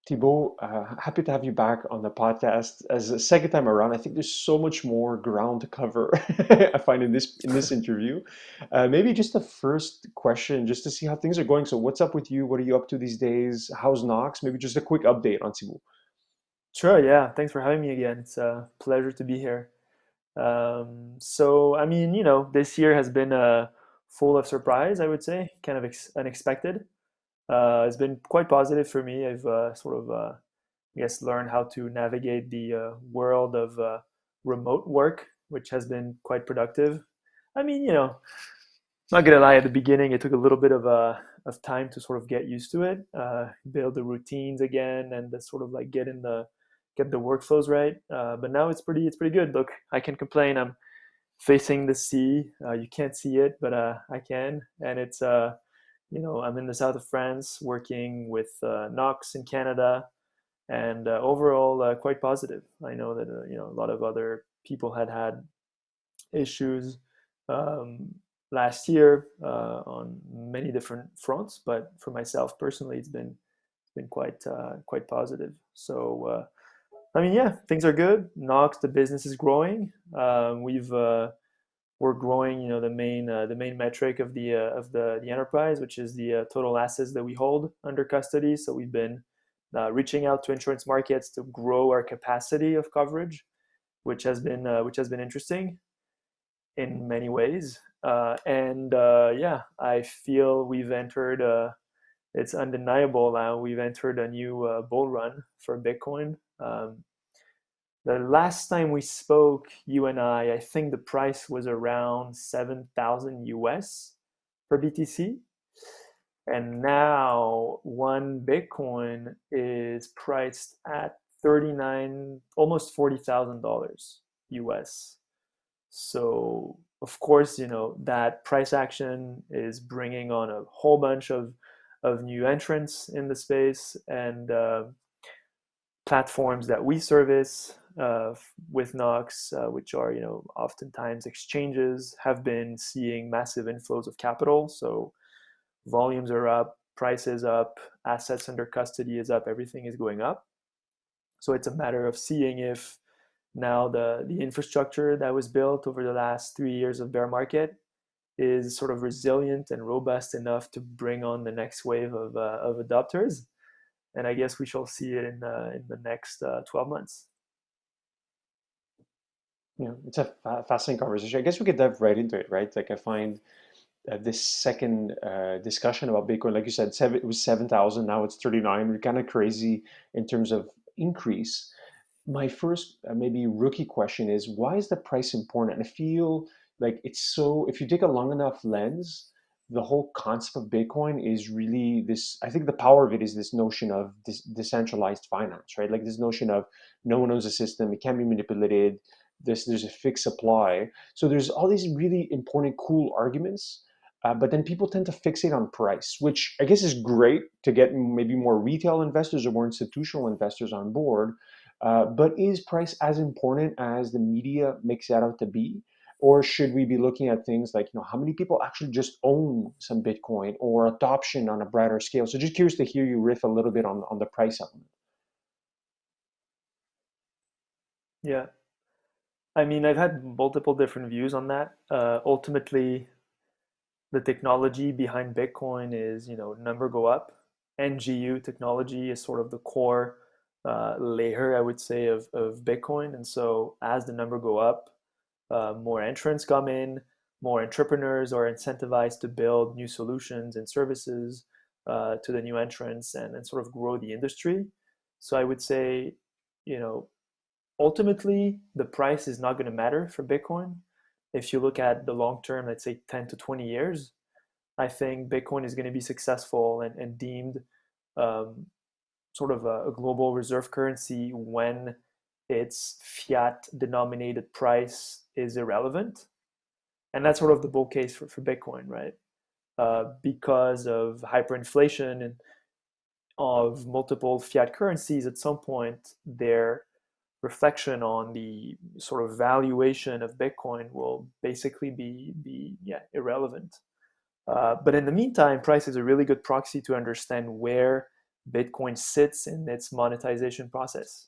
Thibaud, happy to have you back on the podcast. As a second time around, I think there's so much more ground to cover. I find in this interview. Maybe just the first question, just to see how things are going. So, what's up with you? What are you up to these days? How's Knox? Maybe just a quick update on Thibaud. Sure, yeah. Thanks for having me again. It's a pleasure to be here. This year has been full of surprise, I would say, kind of unexpected. It's been quite positive for me. I've I guess, learned how to navigate the world of remote work, which has been quite productive. I mean, you know, Not gonna lie, at the beginning, it took a little bit of time to sort of get used to it, build the routines again, and the sort of like get the workflows right. But now it's pretty good. Look, I can complain. I'm facing the sea. You can't see it, but I can, and I'm in the south of France, working with Knox in Canada, and overall quite positive. I know that a lot of other people had issues um, last year on many different fronts, but for myself personally, it's been quite positive. Yeah, things are good. Knox, the business is growing. We're growing. The main metric of the enterprise, which is the total assets that we hold under custody. So we've been reaching out to insurance markets to grow our capacity of coverage, which has been interesting in many ways. And Yeah, I feel we've entered. It's undeniable now. We've entered a new bull run for Bitcoin. The last time we spoke, you and I think the price was around 7,000 US per BTC. And now one Bitcoin is priced at 39, almost $40,000 US. So of course, that price action is bringing on a whole bunch of new entrants in the space, and platforms that we service with Knox, which are oftentimes exchanges, have been seeing massive inflows of capital. So volumes are up, prices up, assets under custody is up, everything is going up. So it's a matter of seeing if now the infrastructure that was built over the last 3 years of bear market is sort of resilient and robust enough to bring on the next wave of adopters. And I guess we shall see it in the next 12 months. It's a fascinating conversation. I guess we could dive right into it, right? Like I find this second discussion about Bitcoin, like you said, it was 7,000, now it's 39. We're kind of crazy in terms of increase. My first maybe rookie question is, why is the price important? And I feel like it's so, if you take a long enough lens, the whole concept of Bitcoin is really this. I think the power of it is this notion of decentralized finance, right? Like this notion of no one owns the system, it can't be manipulated, there's a fixed supply. So there's all these really important, cool arguments. But then people tend to fixate on price, which I guess is great to get maybe more retail investors or more institutional investors on board. But is price as important as the media makes it out to be? Or should we be looking at things like, how many people actually just own some Bitcoin or adoption on a broader scale? So just curious to hear you riff a little bit on the price element. Yeah. I've had multiple different views on that. Ultimately, the technology behind Bitcoin is, number go up. NGU technology is sort of the core layer, I would say, of Bitcoin. And so as the number go up, more entrants come in, more entrepreneurs are incentivized to build new solutions and services to the new entrants, and sort of grow the industry. So I would say, you know, ultimately, the price is not going to matter for Bitcoin. If you look at the long term, let's say 10 to 20 years, I think Bitcoin is going to be successful and deemed um, sort of a global reserve currency when its fiat denominated price is irrelevant. And that's sort of the bull case for Bitcoin, right? Because of hyperinflation and of multiple fiat currencies, at some point, their reflection on the sort of valuation of Bitcoin will basically be yeah, irrelevant. But in the meantime, price is a really good proxy to understand where Bitcoin sits in its monetization process.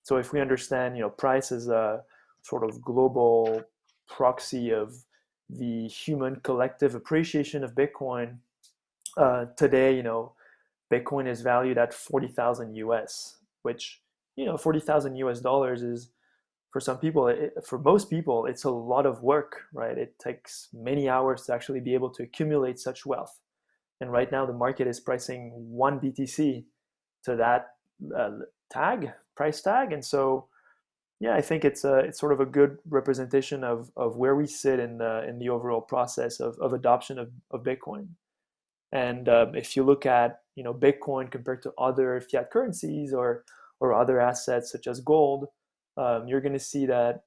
So if we understand, price is a sort of global proxy of the human collective appreciation of Bitcoin, today, Bitcoin is valued at 40,000 US, which, 40,000 US dollars is, for some people, for most people, it's a lot of work, right? It takes many hours to actually be able to accumulate such wealth. And right now the market is pricing one BTC to that price tag. And so, yeah, I think it's sort of a good representation of where we sit in the overall process of adoption of Bitcoin. And if you look at Bitcoin compared to other fiat currencies or other assets such as gold, you're going to see that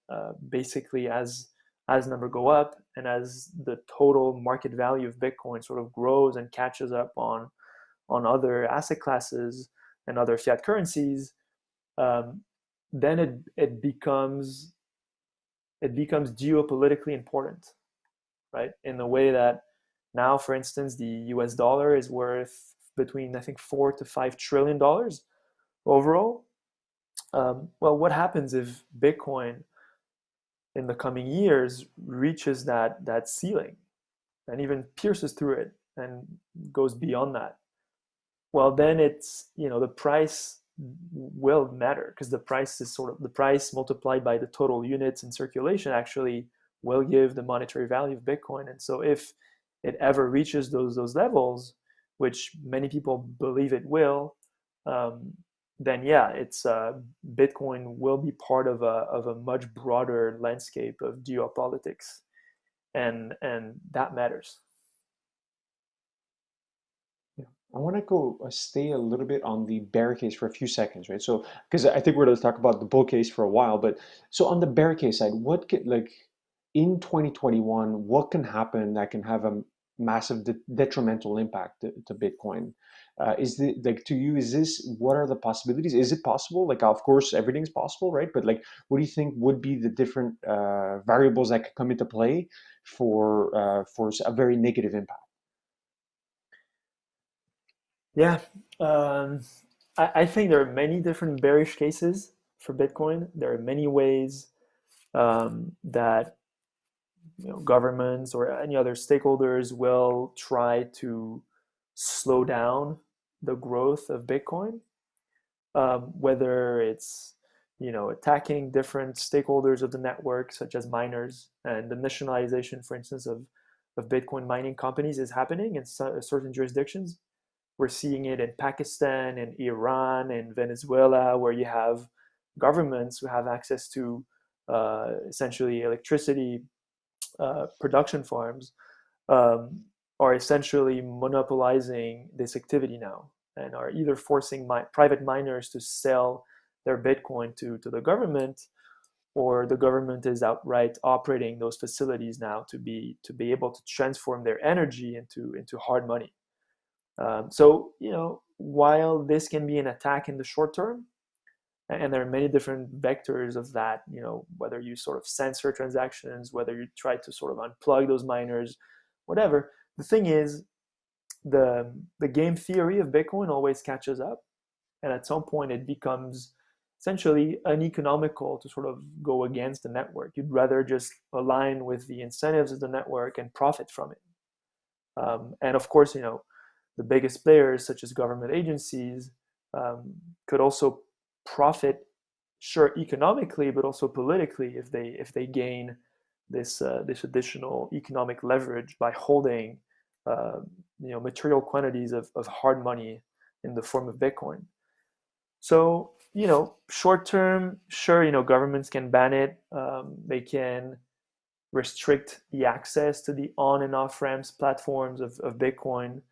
basically as number go up and as the total market value of Bitcoin sort of grows and catches up on other asset classes and other fiat currencies, then it becomes geopolitically important, right? In the way that now, for instance, the US dollar is worth between, I think, $4 to $5 trillion overall. Well, what happens if Bitcoin in the coming years reaches that ceiling and even pierces through it and goes beyond that? Well, then it's, the price will matter, because the price is sort of the price multiplied by the total units in circulation actually will give the monetary value of Bitcoin. And so if it ever reaches those levels, which many people believe it will, then yeah, it's Bitcoin will be part of a much broader landscape of geopolitics, and that matters. I want to go stay a little bit on the bear case for a few seconds, right? So, because I think we're going to talk about the bull case for a while, but so on the bear case side, what could, like, in 2021, what can happen that can have a massive detrimental impact to Bitcoin? Is the like to you? Is this what are the possibilities? Is it possible? Like, of course, everything's possible, right? But like, what do you think would be the different variables that could come into play for a very negative impact? Yeah, I think there are many different bearish cases for Bitcoin. There are many ways that governments or any other stakeholders will try to slow down the growth of Bitcoin, whether it's attacking different stakeholders of the network, such as miners, and the nationalization, for instance, of Bitcoin mining companies is happening in certain jurisdictions. We're seeing it in Pakistan and Iran and Venezuela, where you have governments who have access to essentially electricity production farms, are essentially monopolizing this activity now and are either forcing private miners to sell their Bitcoin to the government, or the government is outright operating those facilities now to be able to transform their energy into hard money. So, while this can be an attack in the short term, and there are many different vectors of that, whether you sort of censor transactions, whether you try to sort of unplug those miners, whatever. The thing is, the game theory of Bitcoin always catches up, and at some point it becomes essentially uneconomical to sort of go against the network. You'd rather just align with the incentives of the network and profit from it. And of course, the biggest players, such as government agencies, could also profit, sure, economically, but also politically if they gain this additional economic leverage by holding material quantities of hard money in the form of Bitcoin. So short term, sure, governments can ban it. They can restrict the access to the on and off ramps platforms of Bitcoin.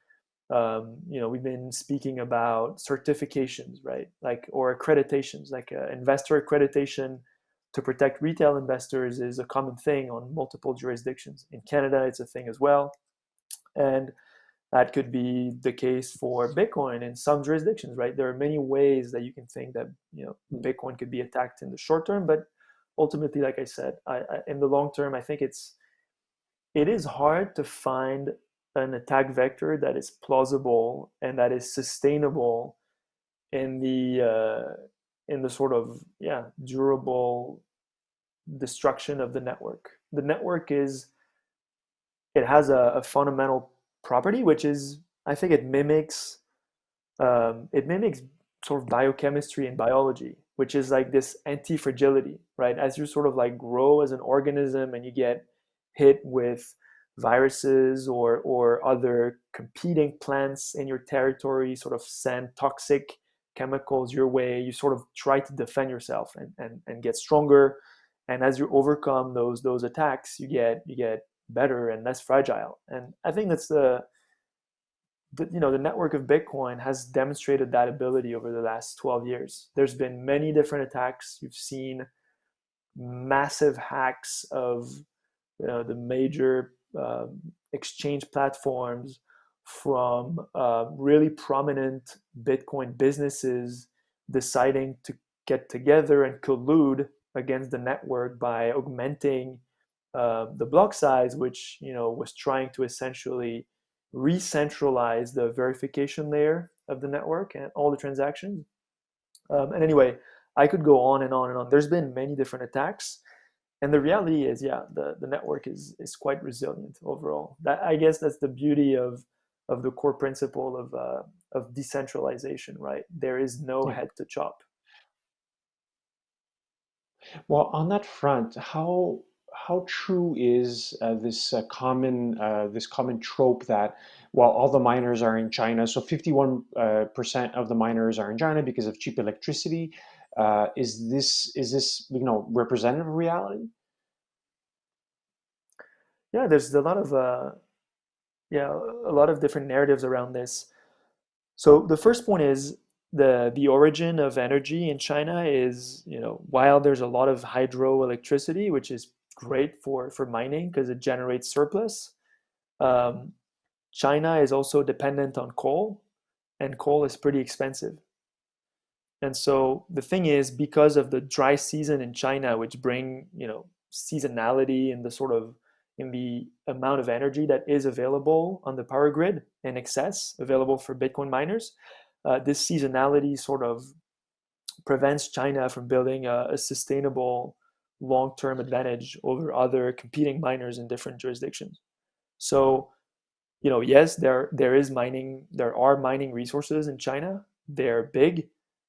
We've been speaking about certifications, right? Or accreditations, like investor accreditation to protect retail investors is a common thing on multiple jurisdictions. In Canada, it's a thing as well. And that could be the case for Bitcoin in some jurisdictions, right? There are many ways that you can think that, Bitcoin could be attacked in the short term, but ultimately, like I said, in the long term, I think it is hard to find an attack vector that is plausible and that is sustainable in the sort of durable destruction of the network. The network it has a fundamental property, which is, I think it mimics sort of biochemistry and biology, which is like this anti-fragility, right? As you sort of like grow as an organism and you get hit with viruses or other competing plants in your territory sort of send toxic chemicals your way, you sort of try to defend yourself and get stronger. And as you overcome those attacks, you get better and less fragile. And I think that's the network of Bitcoin has demonstrated that ability over the last 12 years. There's been many different attacks. You've seen massive hacks of the major exchange platforms, from really prominent Bitcoin businesses deciding to get together and collude against the network by augmenting the block size, which was trying to essentially re-centralize the verification layer of the network and all the transactions. And anyway, I could go on and on and on. There's been many different attacks. And the reality is, the network is quite resilient overall. I guess that's the beauty of the core principle of decentralization, right? There is no head to chop. Well, on that front, how true is this common trope that while all the miners are in China, so 51% of the miners are in China because of cheap electricity, is this representative of reality? Yeah, there's a lot of different narratives around this. So the first point is the origin of energy in China is, while there's a lot of hydroelectricity, which is great for mining because it generates surplus, China is also dependent on coal, and coal is pretty expensive. And so the thing is, because of the dry season in China, which bring, seasonality in the amount of energy that is available on the power grid in excess available for Bitcoin miners, this seasonality sort of prevents China from building a sustainable long-term advantage over other competing miners in different jurisdictions. So, yes, there are mining resources in China. They're big.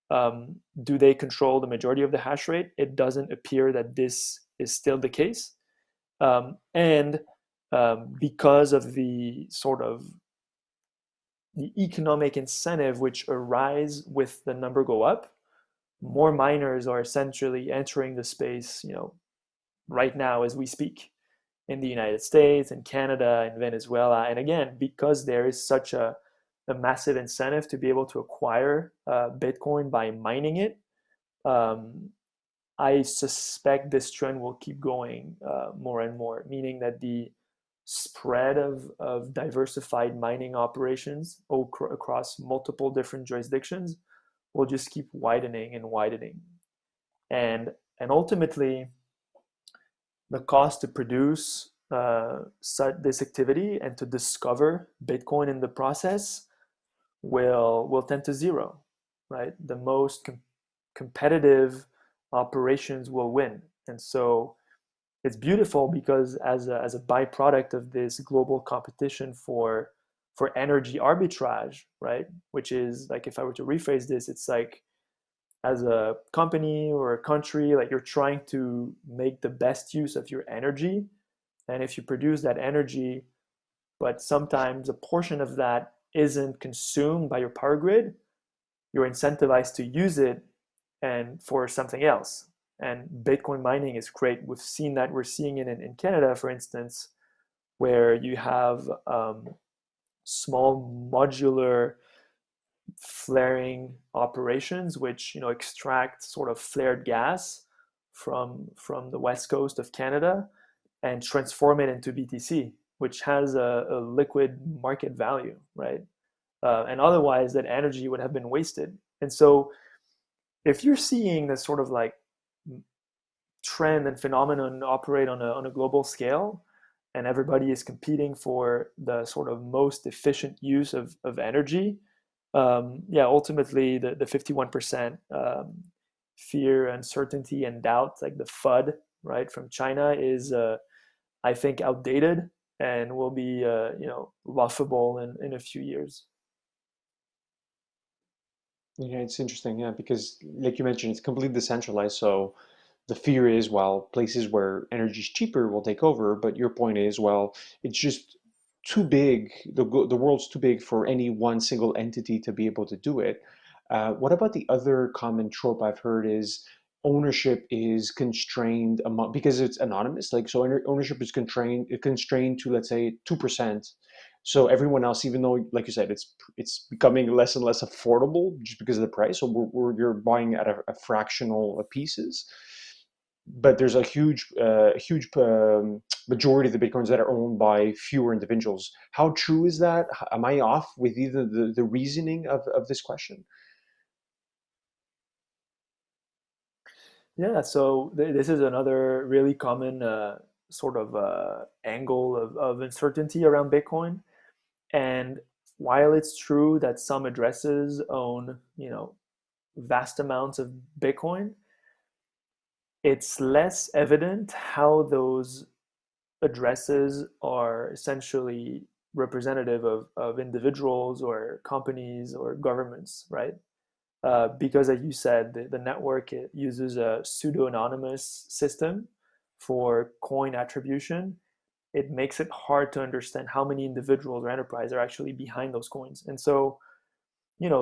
Do they control the majority of the hash rate? It doesn't appear that this is still the case. And because of the sort of the economic incentive which arise with the number go up, more miners are essentially entering the space, right now as we speak, in the United States and Canada and Venezuela. And again, because there is such a massive incentive to be able to acquire Bitcoin by mining it, I suspect this trend will keep going more and more, meaning that the spread of diversified mining operations across multiple different jurisdictions will just keep widening and widening. And ultimately, the cost to produce this activity and to discover Bitcoin in the process will tend to zero, right? The most competitive operations will win. And so it's beautiful because as a byproduct of this global competition for energy arbitrage, right? Which is like, if I were to rephrase this, it's like, as a company or a country, like, you're trying to make the best use of your energy. And if you produce that energy, but sometimes a portion of that isn't consumed by your power grid, you're incentivized to use it and for something else. And Bitcoin mining is great. We're seeing it in Canada, for instance, where you have small modular flaring operations, which extract sort of flared gas from the west coast of Canada and transform it into BTC, which has a liquid market value, right? And otherwise, that energy would have been wasted. And so, if you're seeing this sort of like trend and phenomenon operate on a global scale, and everybody is competing for the sort of most efficient use of energy, yeah, ultimately the 51% fear, uncertainty, and doubt, like the FUD, right, from China is, I think, outdated and will be, laughable in a few years. Yeah, it's interesting, yeah, because like you mentioned, it's completely decentralized. So the fear is, well, places where energy is cheaper will take over. But your point is, well, it's just too big. The world's too big for any one single entity to be able to do it. What about the other common trope I've heard is ownership is constrained among because it's anonymous. Like so, ownership is constrained to, let's say, 2%. So everyone else, even though, like you said, it's becoming less and less affordable just because of the price. So you're buying at a fractional pieces, but there's a huge majority of the bitcoins that are owned by fewer individuals. How true is that? Am I off with either the reasoning of this question? Yeah, so this is another really common sort of angle of uncertainty around Bitcoin. And while it's true that some addresses own, vast amounts of Bitcoin, it's less evident how those addresses are essentially representative of individuals or companies or governments, right? Because, as you said, the network, it uses a pseudo-anonymous system for coin attribution. It makes it hard to understand how many individuals or enterprises are actually behind those coins. And so,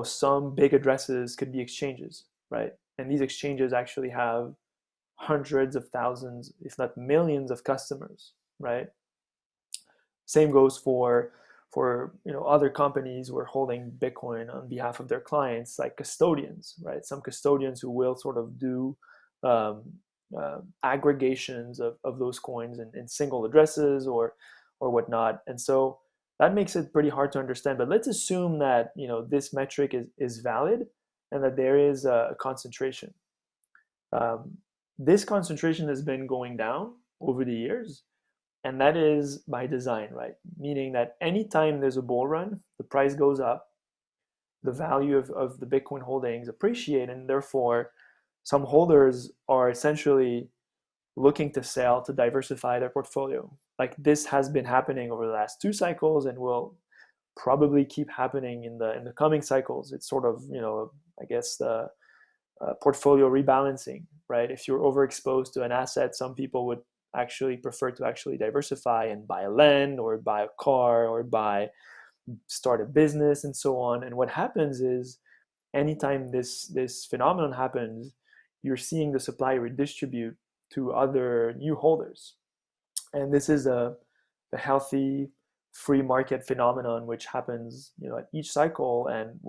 some big addresses could be exchanges, right? And these exchanges actually have hundreds of thousands, if not millions of customers, right? Same goes for other companies who are holding Bitcoin on behalf of their clients, like custodians, right? Some custodians who will sort of do um, aggregations of those coins in single addresses or whatnot. And so that makes it pretty hard to understand. But let's assume that this metric is valid and that there is a concentration. Um, this concentration has been going down over the years, and that is by design, right? Meaning that anytime there's a bull run, the price goes up, the value of the Bitcoin holdings appreciate, and therefore some holders are essentially looking to sell to diversify their portfolio. Like this has been happening over the last two cycles and will probably keep happening in the coming cycles. It's sort of, I guess the portfolio rebalancing, right? If you're overexposed to an asset, some people would actually prefer to actually diversify and buy land or buy a car or start a business and so on. And what happens is anytime this phenomenon happens, you're seeing the supply redistribute to other new holders. And this is a healthy free market phenomenon which happens at each cycle and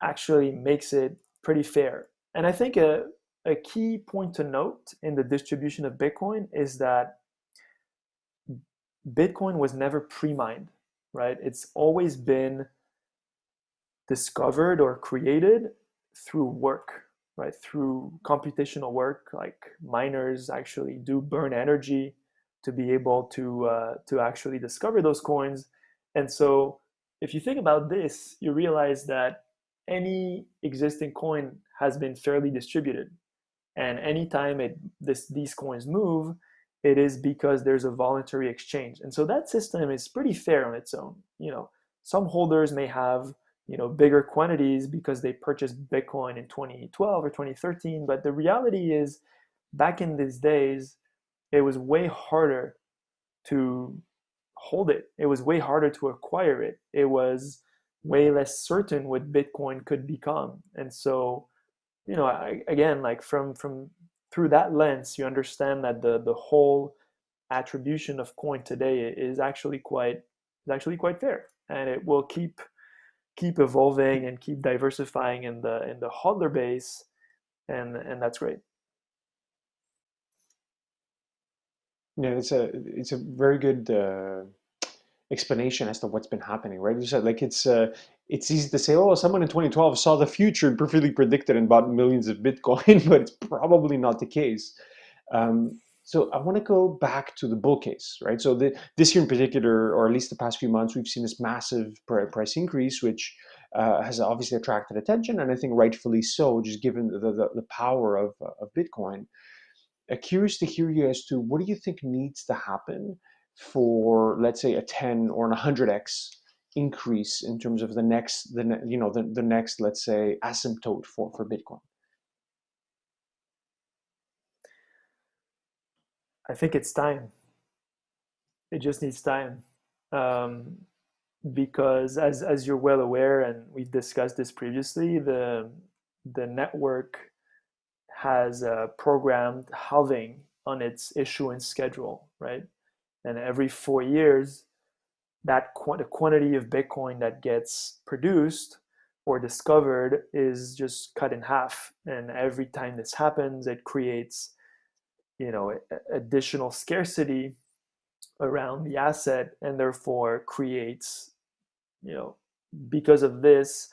actually makes it pretty fair. And I think a key point to note in the distribution of Bitcoin is that Bitcoin was never pre-mined, right? It's always been discovered or created through work, right? Through computational work, like miners actually do burn energy to be able to actually discover those coins. And so if you think about this, you realize that any existing coin has been fairly distributed. And anytime these coins move, it is because there's a voluntary exchange. And so that system is pretty fair on its own. Some holders may have bigger quantities because they purchased Bitcoin in 2012 or 2013. But the reality is, back in these days, it was way harder to hold it. It was way harder to acquire it. It was way less certain what Bitcoin could become. And so, again, like from through that lens, you understand that the whole attribution of coin today is actually quite fair, and it will keep evolving and keep diversifying in the hodler base, and that's great. Yeah, it's a very good explanation as to what's been happening, right? You said like it's easy to say, oh, someone in 2012 saw the future and perfectly predicted and bought millions of Bitcoin, but it's probably not the case. So I want to go back to the bull case, right? So this year in particular, or at least the past few months, we've seen this massive price increase, which has obviously attracted attention, and I think rightfully so, just given the power of Bitcoin. Curious to hear you as to what do you think needs to happen for, let's say, a 10 or an 100x increase in terms of the next, the next, let's say, asymptote for Bitcoin. I think it's time. It just needs time. Because as you're well aware, and we've discussed this previously, the network has a programmed halving on its issuance schedule, right? And every 4 years, the quantity of Bitcoin that gets produced or discovered is just cut in half. And every time this happens, it creates, additional scarcity around the asset, and therefore creates, because of this,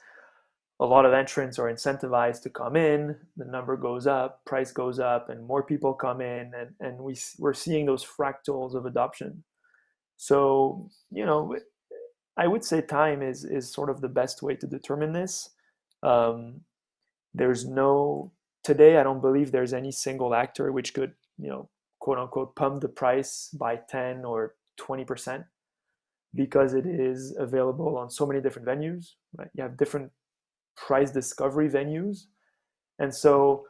a lot of entrants are incentivized to come in, the number goes up, price goes up, and more people come in, and we're seeing those fractals of adoption. So, I would say time is sort of the best way to determine this. Today, I don't believe there's any single actor which could, quote unquote, pump the price by 10 or 20%, because it is available on so many different venues, right? You have different price discovery venues. And so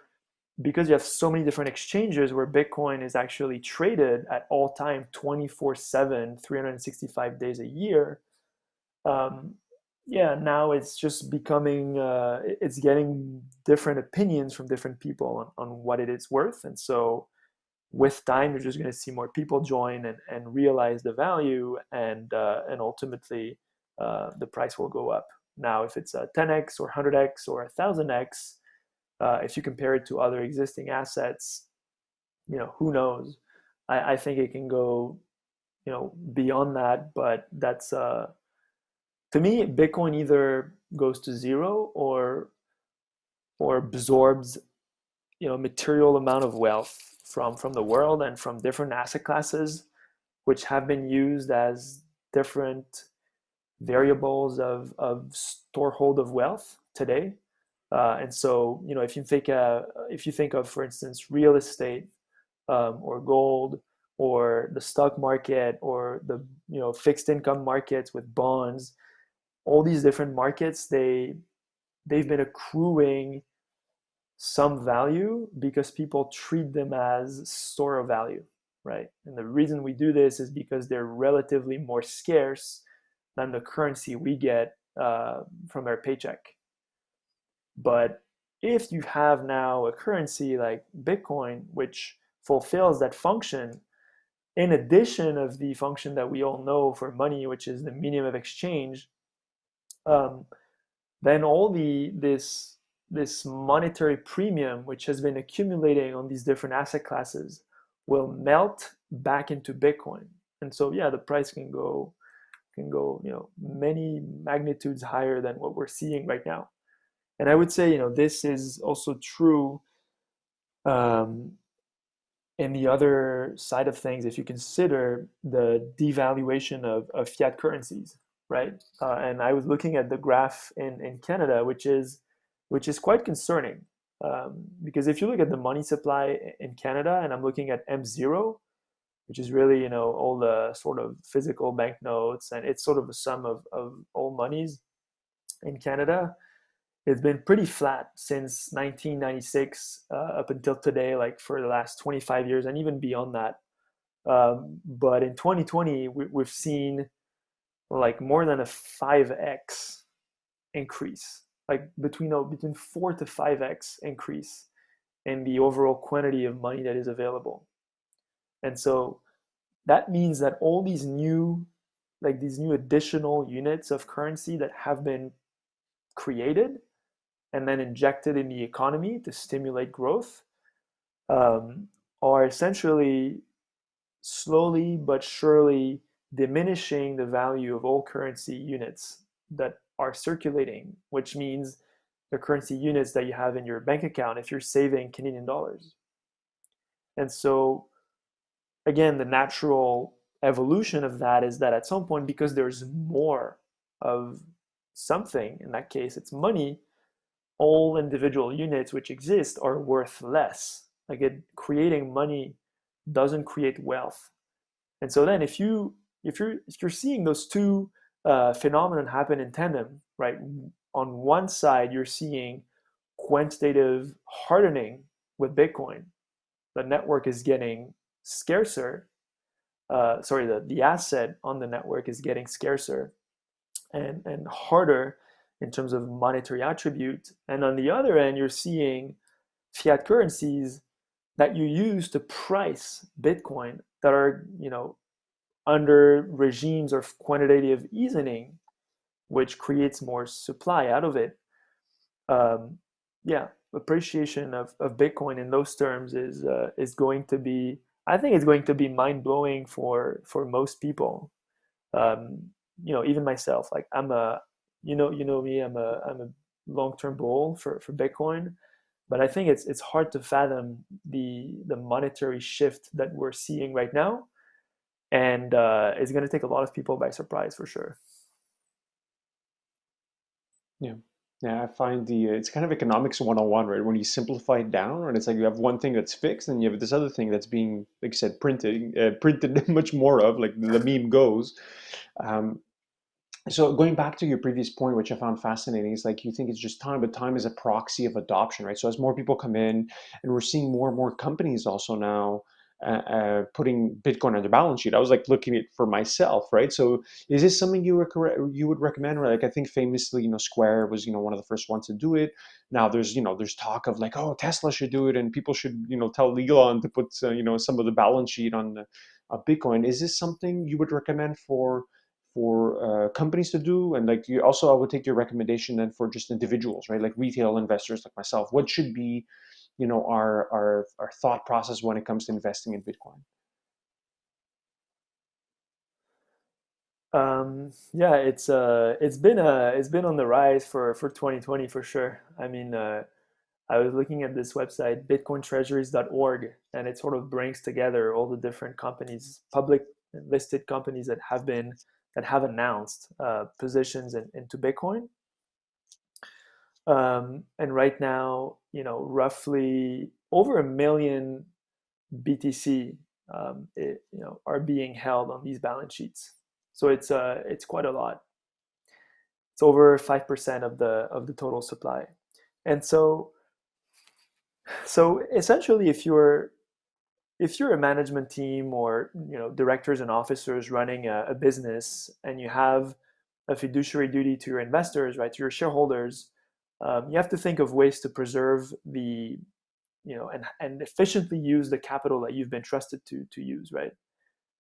because you have so many different exchanges where Bitcoin is actually traded at all time, 24/7, 365 days a year, now it's just becoming, it's getting different opinions from different people on what it is worth. And so with time, you're just going to see more people join and realize the value, and ultimately the price will go up. Now, if it's a 10x or 100x or 1000x, if you compare it to other existing assets, who knows? I think it can go, beyond that, but that's, to me, Bitcoin either goes to zero or absorbs, material amount of wealth from the world and from different asset classes, which have been used as different variables of storehold of wealth today. And so, if you think of, for instance, real estate, or gold, or the stock market, or the fixed income markets with bonds, all these different markets, they've been accruing some value because people treat them as store of value, right? And the reason we do this is because they're relatively more scarce than the currency we get from our paycheck. But if you have now a currency like Bitcoin, which fulfills that function, in addition of the function that we all know for money, which is the medium of exchange, then all this monetary premium, which has been accumulating on these different asset classes, will melt back into Bitcoin. And so, the price can go, many magnitudes higher than what we're seeing right now. And I would say, this is also true in the other side of things, if you consider the devaluation of fiat currencies, right? And I was looking at the graph in Canada, which is quite concerning, because if you look at the money supply in Canada, and I'm looking at M0, which is really, all the sort of physical banknotes, and it's sort of a sum of all monies in Canada, it's been pretty flat since 1996 up until today, like for the last 25 years, and even beyond that. But in 2020, we've seen like more than a 5x increase, like between 4 to 5x increase in the overall quantity of money that is available. And so that means that all these new additional units of currency that have been created and then injected in the economy to stimulate growth are essentially slowly but surely diminishing the value of all currency units that are circulating, which means the currency units that you have in your bank account if you're saving Canadian dollars. And so, again, the natural evolution of that is that at some point, because there's more of something, in that case, it's money, all individual units which exist are worth less. Like creating money doesn't create wealth. And so then if you're seeing those two phenomena happen in tandem, right? On one side, you're seeing quantitative hardening with Bitcoin. The network is getting scarcer. The asset on the network is getting scarcer and harder in terms of monetary attribute. And on the other end, you're seeing fiat currencies that you use to price Bitcoin that are, under regimes of quantitative easing, which creates more supply out of it. Appreciation of Bitcoin in those terms is going to be, I think it's going to be mind-blowing for most people. Even myself, like I'm a, me, I'm a long-term bull for Bitcoin, but I think it's hard to fathom the monetary shift that we're seeing right now, and it's going to take a lot of people by surprise for sure. Yeah, I find it's kind of economics 101, right? When you simplify it down, and it's like you have one thing that's fixed, and you have this other thing that's being, like you said, printed much more of, like the meme goes. So going back to your previous point, which I found fascinating, is like you think it's just time, but time is a proxy of adoption, right? So as more people come in, and we're seeing more and more companies also now putting Bitcoin on their balance sheet. I was like looking at it for myself, right? So is this something you would recommend? Right? Like I think famously, Square was one of the first ones to do it. Now there's talk of like, oh, Tesla should do it, and people should tell Elon to put some of the balance sheet on Bitcoin. Is this something you would recommend for companies to do? And like you also, I would take your recommendation then for just individuals, right? Like retail investors like myself. What should be our thought process when it comes to investing in Bitcoin? It's been on the rise for 2020 for sure. I mean, I was looking at this website, bitcointreasuries.org, and it sort of brings together all the different companies, public and listed companies that have announced positions into Bitcoin. And right now, roughly over 1 million BTC, are being held on these balance sheets. So it's quite a lot. It's over 5% of the total supply. And so essentially, if you're a management team or directors and officers running a business, and you have a fiduciary duty to your investors, right, to your shareholders, you have to think of ways to preserve the and efficiently use the capital that you've been trusted to use, right?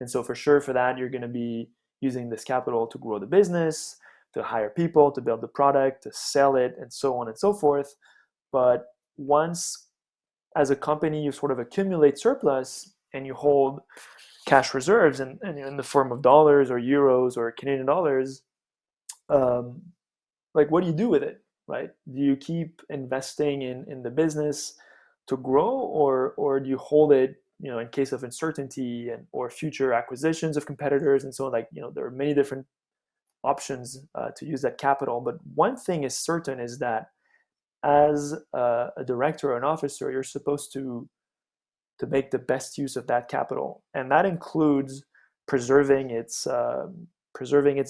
And so for sure, for that, you're going to be using this capital to grow the business, to hire people, to build the product, to sell it, and so on and so forth. But once, as a company, you sort of accumulate surplus and you hold cash reserves in the form of dollars or euros or Canadian dollars, like what do you do with it, right? Do you keep investing in the business to grow, or do you hold it, in case of uncertainty or future acquisitions of competitors and so on? Like, there are many different options to use that capital. But one thing is certain, is that as a director or an officer, you're supposed to make the best use of that capital, and that includes preserving its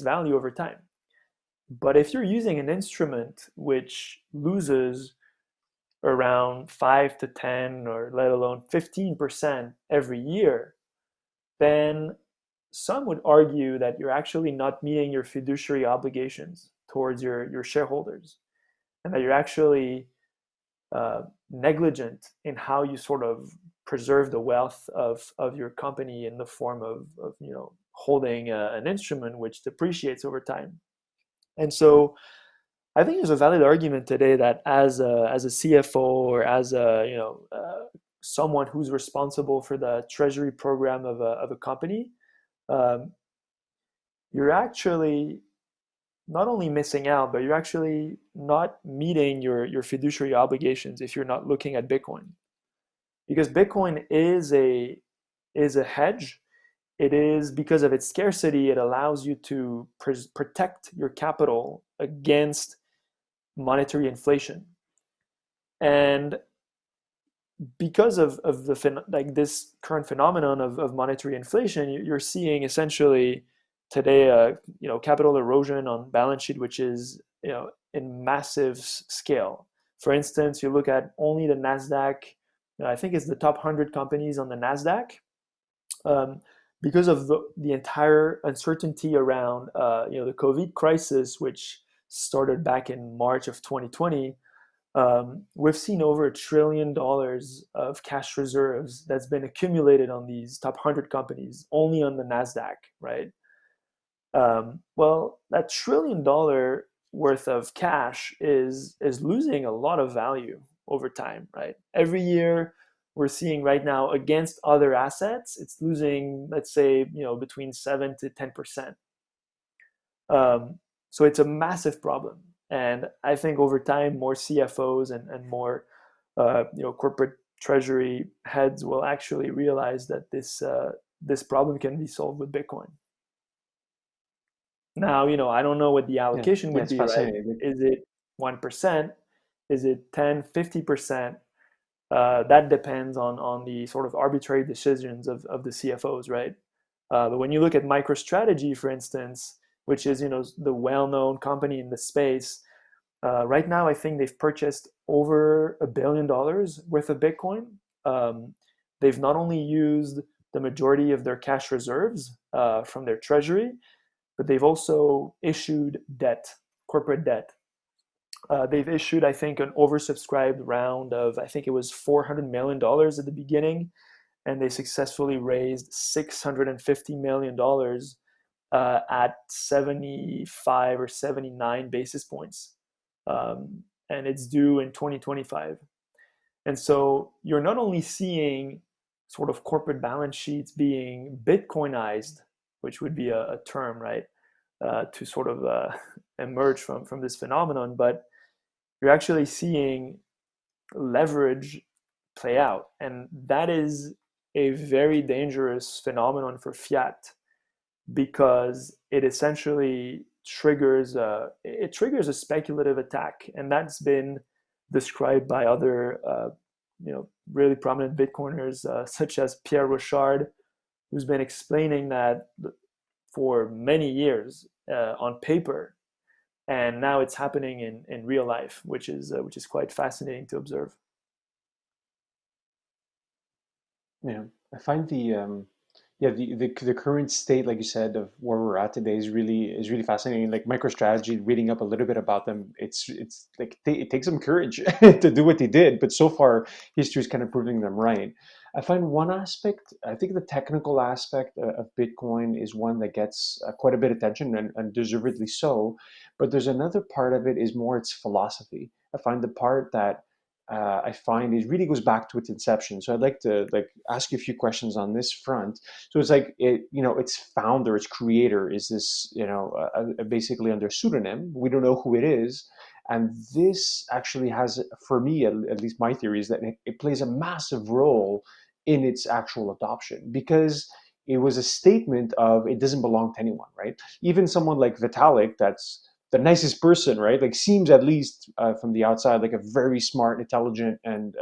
value over time. But if you're using an instrument which loses around 5 to 10, or let alone 15% every year, then some would argue that you're actually not meeting your fiduciary obligations towards your shareholders, and that you're actually negligent in how you sort of preserve the wealth of your company in the form of holding an instrument which depreciates over time. And so I think there's a valid argument today that as a CFO, or as someone who's responsible for the treasury program of a company, you're actually not only missing out, but you're actually not meeting your fiduciary obligations if you're not looking at Bitcoin. Because Bitcoin is a hedge. It is, because of its scarcity, it allows you to protect your capital against monetary inflation. And because of like this current phenomenon of monetary inflation, you're seeing essentially today capital erosion on balance sheet, which is in massive scale. For instance, you look at only the Nasdaq. I think it's the top 100 companies on the Nasdaq. Because of the entire uncertainty around the COVID crisis, which started back in March of 2020, we've seen over $1 trillion of cash reserves that's been accumulated on these top 100 companies, only on the Nasdaq, right? Well, that $1 trillion worth of cash is losing a lot of value over time, right? Every year, we're seeing right now against other assets, it's losing, let's say, between 7 to 10%. So it's a massive problem. And I think over time, more CFOs and more corporate treasury heads will actually realize that this problem can be solved with Bitcoin. Now, I don't know what the allocation would be, right? Is it 1%? Is it 10, 50%? That depends on the sort of arbitrary decisions of the CFOs, right? But when you look at MicroStrategy, for instance, which is the well-known company in the space, right now I think they've purchased over $1 billion worth of Bitcoin. They've not only used the majority of their cash reserves from their treasury, but they've also issued debt, corporate debt. They've issued, I think, an oversubscribed round of, I think it was $400 million at the beginning, and they successfully raised $650 million at 75 or 79 basis points. And it's due in 2025. And so you're not only seeing sort of corporate balance sheets being Bitcoinized, which would be a term, right, to sort of emerge from this phenomenon, but you're actually seeing leverage play out. And that is a very dangerous phenomenon for fiat, because it essentially triggers a speculative attack. And that's been described by other really prominent Bitcoiners, such as Pierre Rochard, who's been explaining that for many years on paper. And now it's happening in real life, which is quite fascinating to observe. Yeah, I find the current state, like you said, of where we're at today is really fascinating. Like MicroStrategy, reading up a little bit about them, it's like it takes some courage to do what they did, but so far history is kind of proving them right. I find one aspect, I think the technical aspect of Bitcoin is one that gets quite a bit of attention, and deservedly so. But there's another part of it is more its philosophy. I find the part that I find it really goes back to its inception. So I'd like to ask you a few questions on this front. So it's like its founder, its creator is this basically under pseudonym. We don't know who it is, and this actually has, for me at least, my theory is that it plays a massive role in its actual adoption, because it was a statement of it doesn't belong to anyone, right? Even someone like Vitalik, that's the nicest person, right? Like seems, at least from the outside, like a very smart, intelligent, and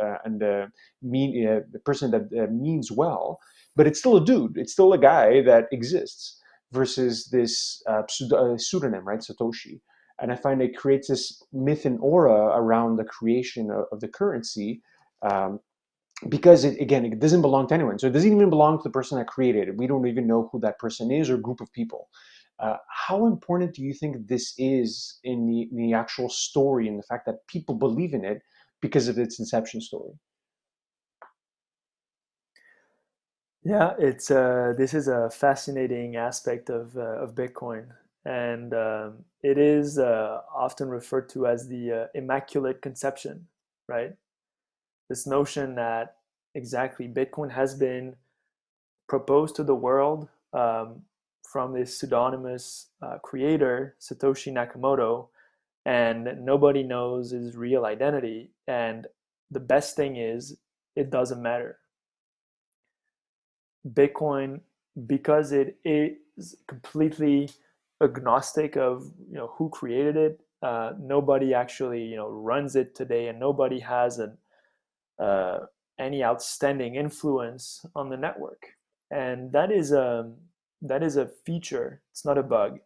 mean person that means well. But it's still a dude. It's still a guy that exists. Versus this pseudonym, right? Satoshi. And I find it creates this myth and aura around the creation of the currency. Because it doesn't belong to anyone. So it doesn't even belong to the person that created it. We don't even know who that person is or group of people. How important do you think this is in the actual story, and the fact that people believe in it because of its inception story? Yeah, it's this is a fascinating aspect of Bitcoin, and it is often referred to as the Immaculate Conception, right? This notion that exactly Bitcoin has been proposed to the world from this pseudonymous creator, Satoshi Nakamoto, and nobody knows his real identity. And the best thing is, it doesn't matter. Bitcoin, because it is completely agnostic of who created it, Nobody actually, runs it today, and nobody has uh, any outstanding influence on the network. And that is a feature. It's not a bug.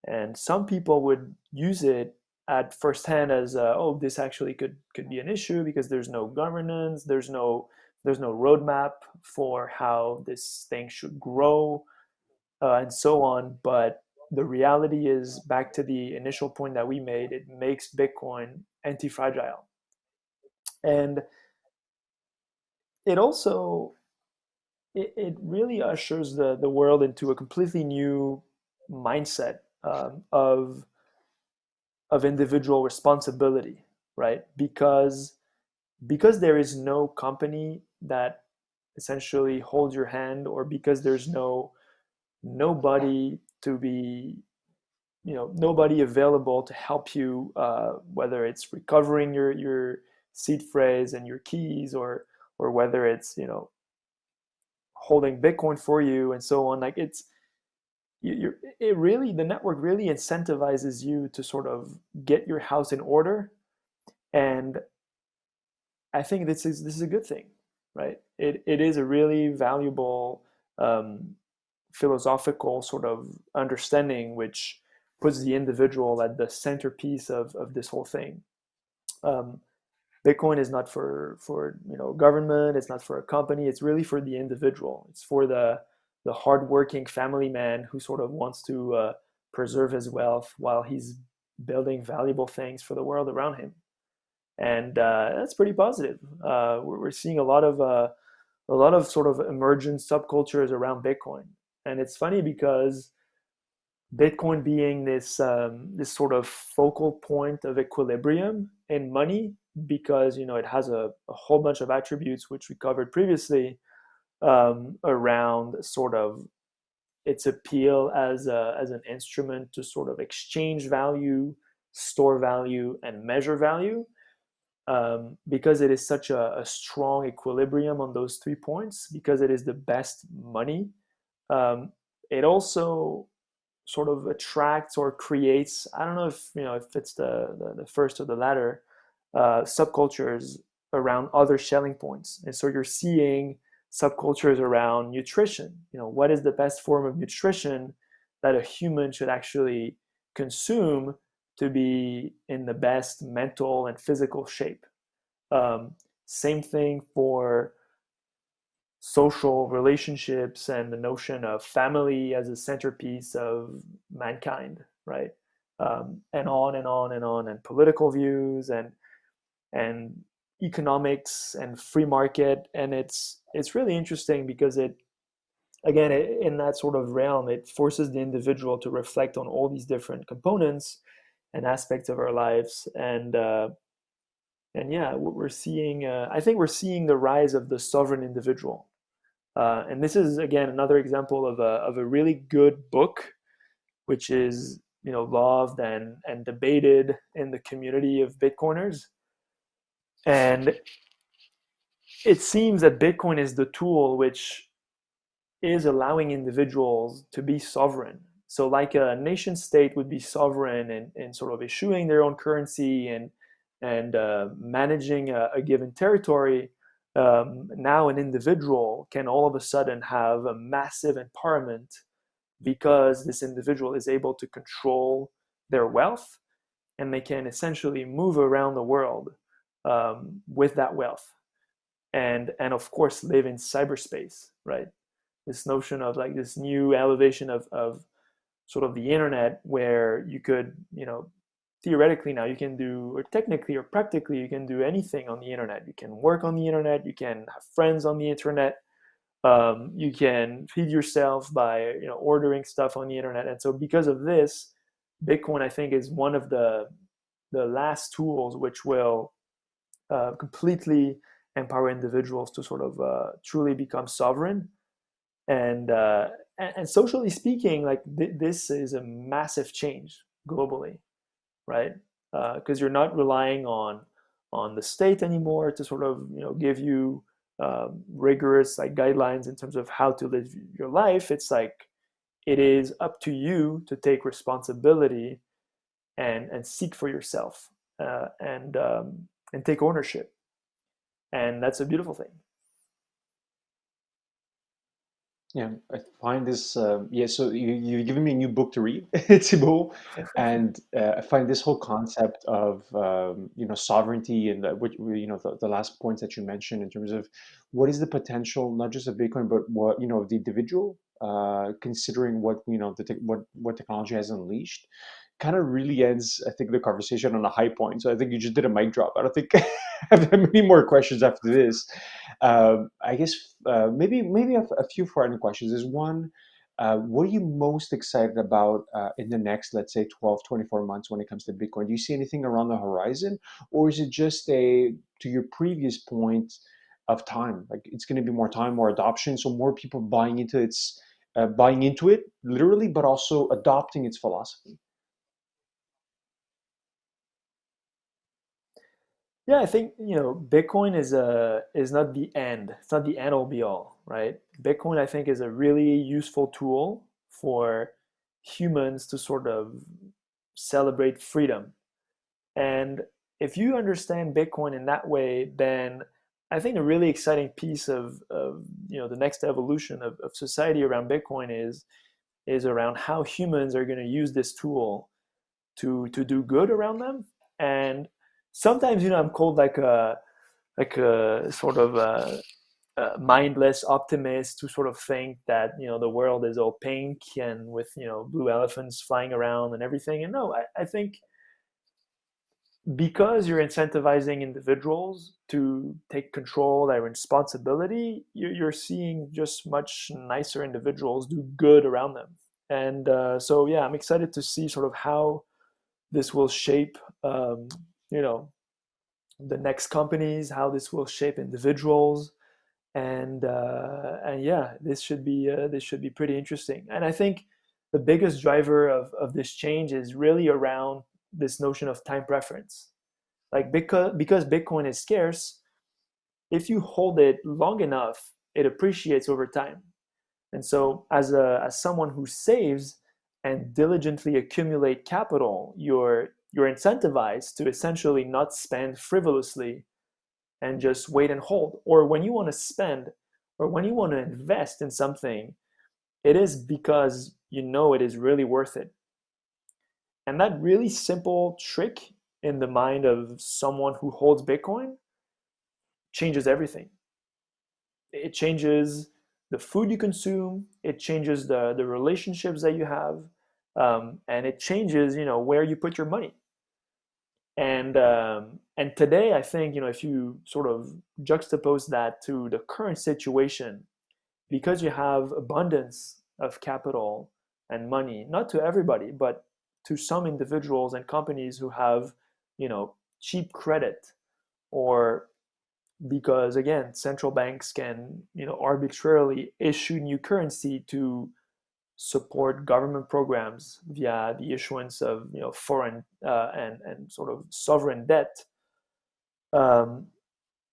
And some people would use it at first hand as, oh, this actually could be an issue because there's no governance, there's no roadmap for how this thing should grow, and so on. But the reality is, back to the initial point that we made, it makes Bitcoin anti-fragile. And it also it really ushers the world into a completely new mindset, of individual responsibility, right? Because there is no company that essentially holds your hand, or because there's nobody to be, nobody available to help you, whether it's recovering your seed phrase and your keys, or whether it's, holding Bitcoin for you and so on. Like it really, the network really incentivizes you to sort of get your house in order. And I think this is a good thing, right? It is a really valuable, philosophical sort of understanding, which puts the individual at the centerpiece of this whole thing. Um, Bitcoin is not for government. It's not for a company. It's really for the individual. It's for the hardworking family man who sort of wants to, preserve his wealth while he's building valuable things for the world around him. And that's pretty positive. We're seeing a lot of sort of emergent subcultures around Bitcoin, and it's funny because Bitcoin being this sort of focal point of equilibrium in money, because it has a whole bunch of attributes which we covered previously, around sort of its appeal as an instrument to sort of exchange value, store value, and measure value. Because it is such a strong equilibrium on those 3 points, because it is the best money, it also sort of attracts or creates, I don't know if it's the first or the latter, subcultures around other selling points. And so you're seeing subcultures around nutrition. What is the best form of nutrition that a human should actually consume to be in the best mental and physical shape? Same thing for social relationships and the notion of family as a centerpiece of mankind, right? And on and on and on, and political views, and economics and free market. And it's really interesting because again, in that sort of realm, it forces the individual to reflect on all these different components and aspects of our lives. And yeah, we're seeing, I think we're seeing the rise of the sovereign individual. And this is, again, another example of a really good book, which is, loved and debated in the community of Bitcoiners. And it seems that Bitcoin is the tool which is allowing individuals to be sovereign. So like a nation state would be sovereign in sort of issuing their own currency and managing a given territory, now an individual can all of a sudden have a massive empowerment, because this individual is able to control their wealth, and they can essentially move around the world, with that wealth, and of course live in cyberspace, right? This notion of like this new elevation of sort of the internet, where you could, theoretically now you can do, or technically or practically you can do anything on the internet. You can work on the internet, you can have friends on the internet, you can feed yourself by ordering stuff on the internet. And so because of this, Bitcoin, I think, is one of the last tools which will, completely empower individuals to sort of, truly become sovereign. And socially speaking, like this is a massive change globally, right? Because you're not relying on the state anymore to sort of give you, rigorous like guidelines in terms of how to live your life. It's like it is up to you to take responsibility and seek for yourself, and take ownership. And that's a beautiful thing. Yeah, I find this. Yeah, so you've given me a new book to read, Thibault, and I find this whole concept of sovereignty and which the last points that you mentioned in terms of what is the potential, not just of Bitcoin, but what of the individual, considering what what technology has unleashed, kind of really ends, I think, the conversation on a high point. So I think you just did a mic drop. I don't think I have many more questions after this. I guess maybe a few foreign questions. Is one, what are you most excited about in the next, let's say, 12, 24 months when it comes to Bitcoin? Do you see anything around the horizon, or is it just to your previous point of time? Like it's going to be more time, more adoption, so more people buying into it literally, but also adopting its philosophy. Yeah, I think Bitcoin is not the end. It's not the end all be all, right? Bitcoin, I think, is a really useful tool for humans to sort of celebrate freedom. And if you understand Bitcoin in that way, then I think a really exciting piece of the next evolution of society around Bitcoin is around how humans are going to use this tool to do good around them. And sometimes I'm called like a sort of mindless optimist who sort of think that the world is all pink and with blue elephants flying around and everything. And no, I think because you're incentivizing individuals to take control, their responsibility, you're seeing just much nicer individuals do good around them. And so, yeah, I'm excited to see sort of how this will shape, you know, the next companies, how this will shape individuals, and yeah, this should be pretty interesting. And I think the biggest driver of this change is really around this notion of time preference. Like because Bitcoin is scarce, if you hold it long enough, it appreciates over time. And so as someone who saves and diligently accumulate capital, you're incentivized to essentially not spend frivolously and just wait and hold. Or when you want to spend or when you want to invest in something, it is because you know it is really worth it. And that really simple trick in the mind of someone who holds Bitcoin changes everything. It changes the food you consume, it changes the relationships that you have, and it changes where you put your money. And today, I think if you sort of juxtapose that to the current situation, because you have abundance of capital and money, not to everybody, but to some individuals and companies who have cheap credit, or because again central banks can arbitrarily issue new currency to support government programs via the issuance of foreign and sort of sovereign debt. um,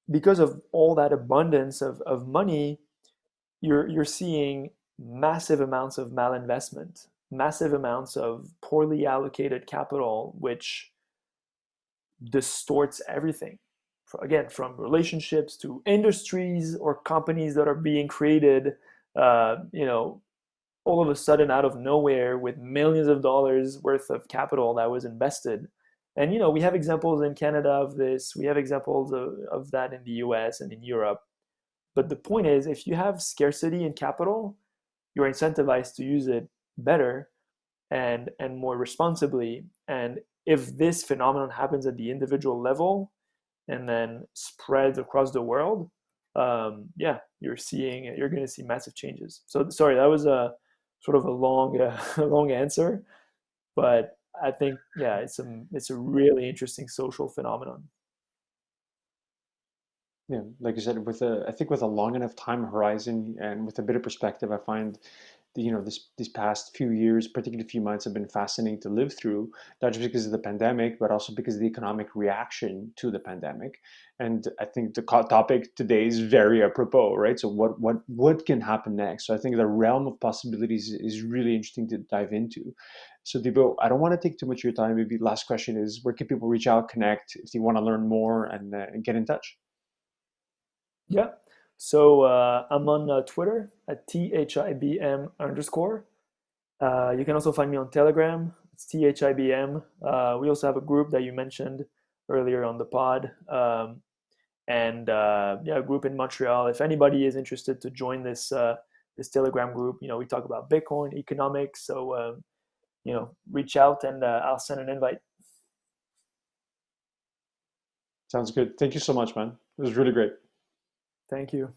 because of all that abundance of money, you're seeing massive amounts of malinvestment, massive amounts of poorly allocated capital, which distorts everything. Again, from relationships to industries or companies that are being created, all of a sudden out of nowhere with millions of dollars worth of capital that was invested. And we have examples in Canada of this. We have examples of that in the US and in Europe. But the point is, if you have scarcity in capital, you're incentivized to use it better and more responsibly. And if this phenomenon happens at the individual level and then spreads across the world, yeah, you're going to see massive changes. So sorry, that was a sort of a long a long answer, but I think yeah, it's a really interesting social phenomenon. Yeah, like you said, I think with a long enough time horizon and with a bit of perspective, I find these past few years, particularly few months, have been fascinating to live through, not just because of the pandemic, but also because of the economic reaction to the pandemic. And I think the topic today is very apropos, right? So what can happen next? So I think the realm of possibilities is really interesting to dive into. So Thibaud, I don't want to take too much of your time. Maybe last question is, where can people reach out, connect if they want to learn more and get in touch? Yeah. So I'm on Twitter at THIBM underscore. You can also find me on Telegram. It's THIBM. We also have a group that you mentioned earlier on the pod. And yeah, a group in Montreal. If anybody is interested to join this Telegram group, we talk about Bitcoin economics. So reach out and I'll send an invite. Sounds good. Thank you so much, man. It was really great. Thank you.